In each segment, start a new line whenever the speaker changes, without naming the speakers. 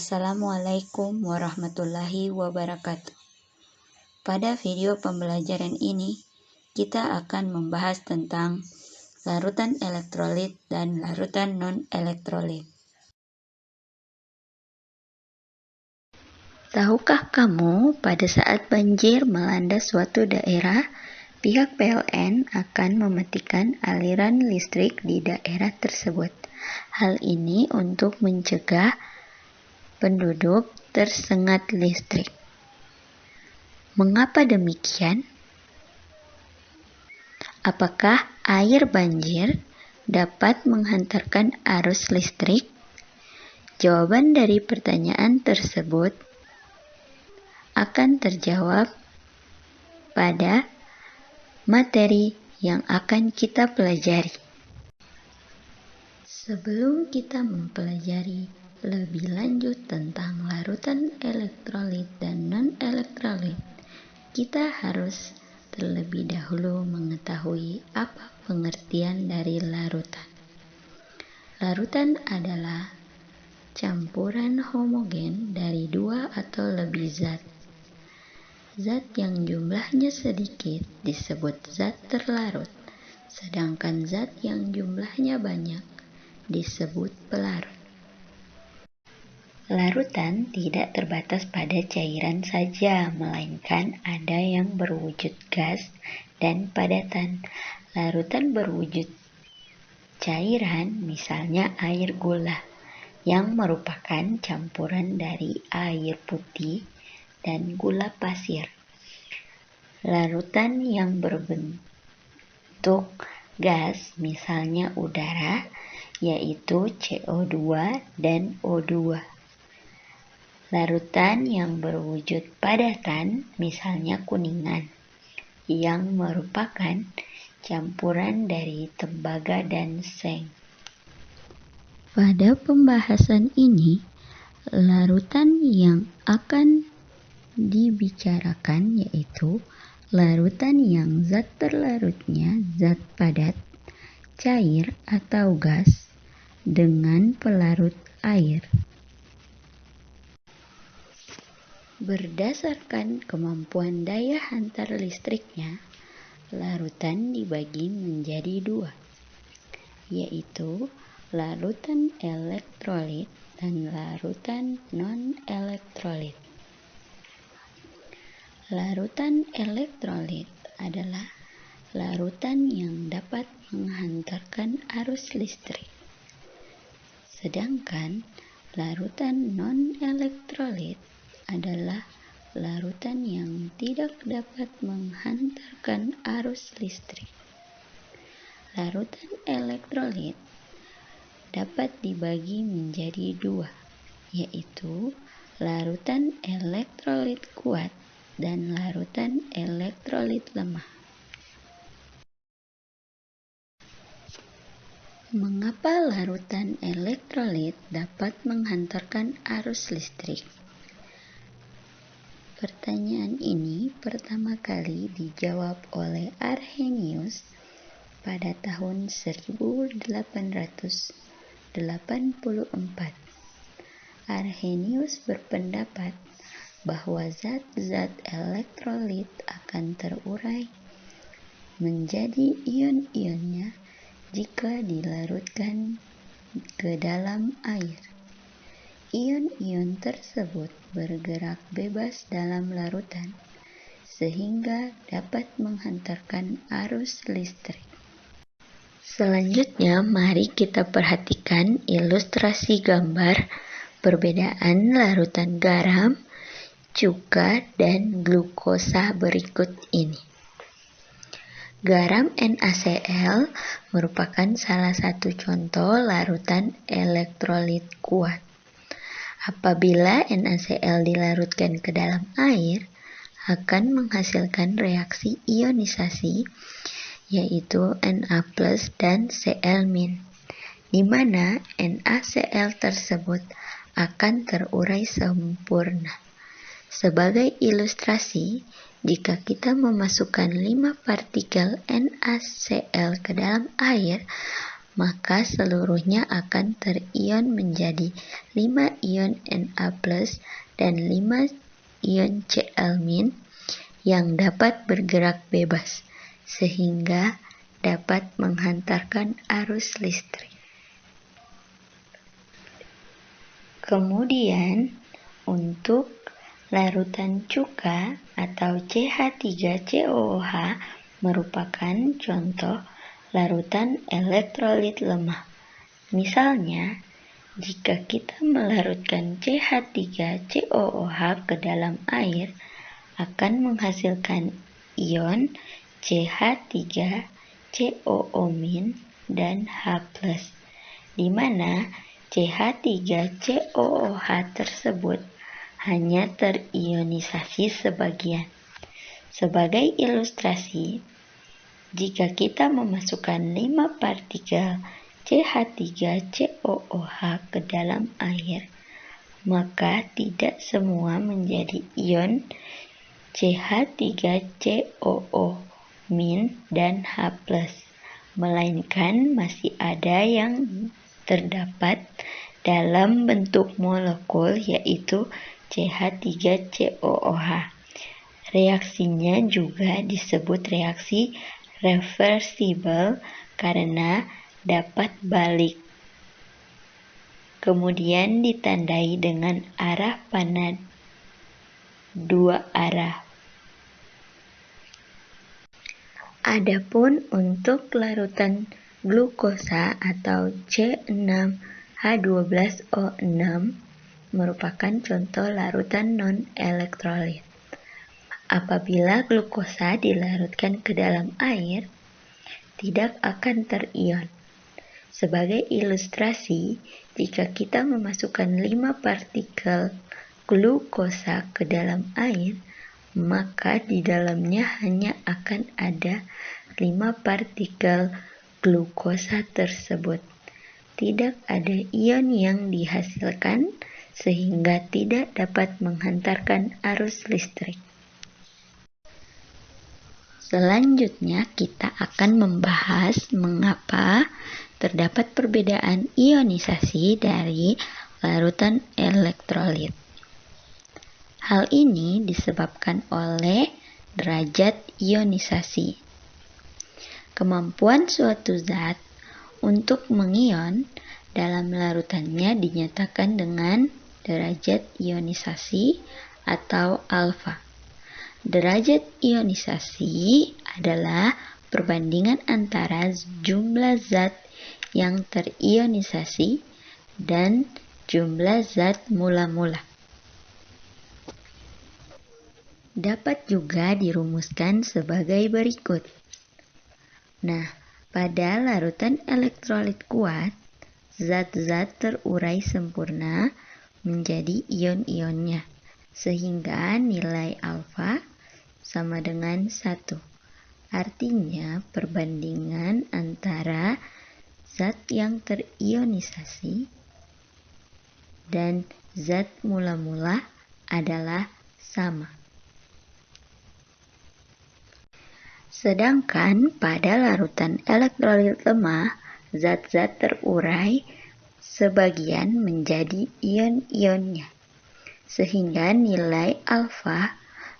Assalamualaikum warahmatullahi wabarakatuh. Pada video pembelajaran ini, kita akan membahas tentang larutan elektrolit dan larutan non-elektrolit. Tahukah kamu, pada saat banjir melanda suatu daerah, pihak PLN akan mematikan aliran listrik di daerah tersebut. Hal ini untuk mencegah penduduk tersengat listrik. Mengapa demikian? Apakah air banjir dapat menghantarkan arus listrik? Jawaban dari pertanyaan tersebut akan terjawab pada materi yang akan kita pelajari. Sebelum kita mempelajari lebih lanjut tentang larutan elektrolit dan non-elektrolit, kita harus terlebih dahulu mengetahui apa pengertian dari larutan. Larutan adalah campuran homogen dari dua atau lebih zat. Zat yang jumlahnya sedikit disebut zat terlarut, sedangkan zat yang jumlahnya banyak disebut pelarut. Larutan tidak terbatas pada cairan saja, melainkan ada yang berwujud gas dan padatan. Larutan berwujud cairan, misalnya air gula, yang merupakan campuran dari air putih dan gula pasir. Larutan yang berbentuk gas, misalnya udara, yaitu CO2 dan O2. Larutan yang berwujud padatan, misalnya kuningan, yang merupakan campuran dari tembaga dan seng. Pada pembahasan ini, larutan yang akan dibicarakan yaitu larutan yang zat terlarutnya zat padat, cair atau gas dengan pelarut air. Berdasarkan kemampuan daya hantar listriknya, larutan dibagi menjadi dua, yaitu larutan elektrolit dan larutan non-elektrolit. Larutan elektrolit adalah larutan yang dapat menghantarkan arus listrik, sedangkan larutan non-elektrolit adalah larutan yang tidak dapat menghantarkan arus listrik. Larutan elektrolit dapat dibagi menjadi dua, yaitu larutan elektrolit kuat dan larutan elektrolit lemah. Mengapa larutan elektrolit dapat menghantarkan arus listrik? Pertanyaan ini pertama kali dijawab oleh Arrhenius pada tahun 1884. Arrhenius berpendapat bahwa zat-zat elektrolit akan terurai menjadi ion-ionnya jika dilarutkan ke dalam air. Ion-ion tersebut bergerak bebas dalam larutan, sehingga dapat menghantarkan arus listrik. Selanjutnya, mari kita perhatikan ilustrasi gambar perbedaan larutan garam, cuka, dan glukosa berikut ini. Garam NaCl merupakan salah satu contoh larutan elektrolit kuat. Apabila NaCl dilarutkan ke dalam air, akan menghasilkan reaksi ionisasi, yaitu Na+ dan Cl-, di mana NaCl tersebut akan terurai sempurna. Sebagai ilustrasi, jika kita memasukkan 5 partikel NaCl ke dalam air, maka seluruhnya akan terion menjadi 5 ion Na+ dan 5 ion Cl- yang dapat bergerak bebas, sehingga dapat menghantarkan arus listrik. Kemudian, untuk larutan cuka atau CH3COOH merupakan contoh larutan elektrolit lemah. Misalnya, jika kita melarutkan CH3COOH ke dalam air, akan menghasilkan ion CH3COO- dan H+, di mana CH3COOH tersebut hanya terionisasi sebagian. Sebagai ilustrasi, jika kita memasukkan 5 partikel CH3COOH ke dalam air, maka tidak semua menjadi ion CH3COO- dan H+, melainkan masih ada yang terdapat dalam bentuk molekul, yaitu CH3COOH. Reaksinya juga disebut reaksi reversibel karena dapat balik. Kemudian ditandai dengan arah panah 2 arah. Adapun untuk larutan glukosa atau C6H12O6 merupakan contoh larutan non-elektrolit. Apabila glukosa dilarutkan ke dalam air, tidak akan terion. Sebagai ilustrasi, jika kita memasukkan 5 partikel glukosa ke dalam air, maka di dalamnya hanya akan ada 5 partikel glukosa tersebut. Tidak ada ion yang dihasilkan, sehingga tidak dapat menghantarkan arus listrik. Selanjutnya kita akan membahas mengapa terdapat perbedaan ionisasi dari larutan elektrolit. Hal ini disebabkan oleh derajat ionisasi. Kemampuan suatu zat untuk mengion dalam larutannya dinyatakan dengan derajat ionisasi atau alfa. Derajat ionisasi adalah perbandingan antara jumlah zat yang terionisasi dan jumlah zat mula-mula. Dapat juga dirumuskan sebagai berikut. Nah, pada larutan elektrolit kuat, zat-zat terurai sempurna menjadi ion-ionnya, sehingga nilai alfa sama dengan 1. Artinya, perbandingan antara zat yang terionisasi dan zat mula-mula adalah sama. Sedangkan pada larutan elektrolit lemah, zat-zat terurai sebagian menjadi ion-ionnya, sehingga nilai alfa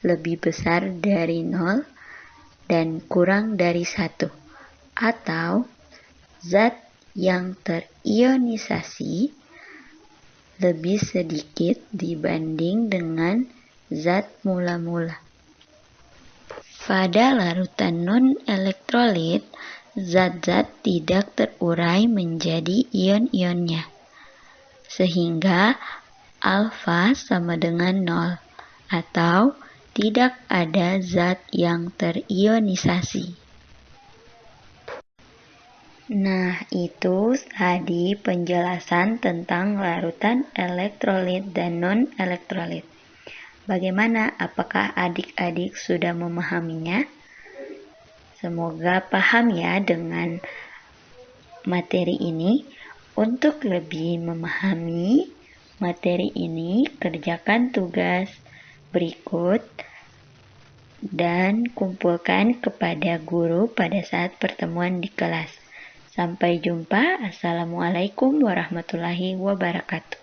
lebih besar dari 0 dan kurang dari 1, atau zat yang terionisasi lebih sedikit dibanding dengan zat mula-mula. Pada larutan non-elektrolit, zat-zat tidak terurai menjadi ion-ionnya, sehingga alfa sama dengan 0, atau tidak ada zat yang terionisasi. Nah, itu tadi penjelasan tentang larutan elektrolit dan non-elektrolit. Bagaimana? Apakah adik-adik sudah memahaminya? Semoga paham ya dengan materi ini. Untuk lebih memahami materi ini, kerjakan tugas berikut dan kumpulkan kepada guru pada saat pertemuan di kelas. Sampai jumpa. Assalamualaikum warahmatullahi wabarakatuh.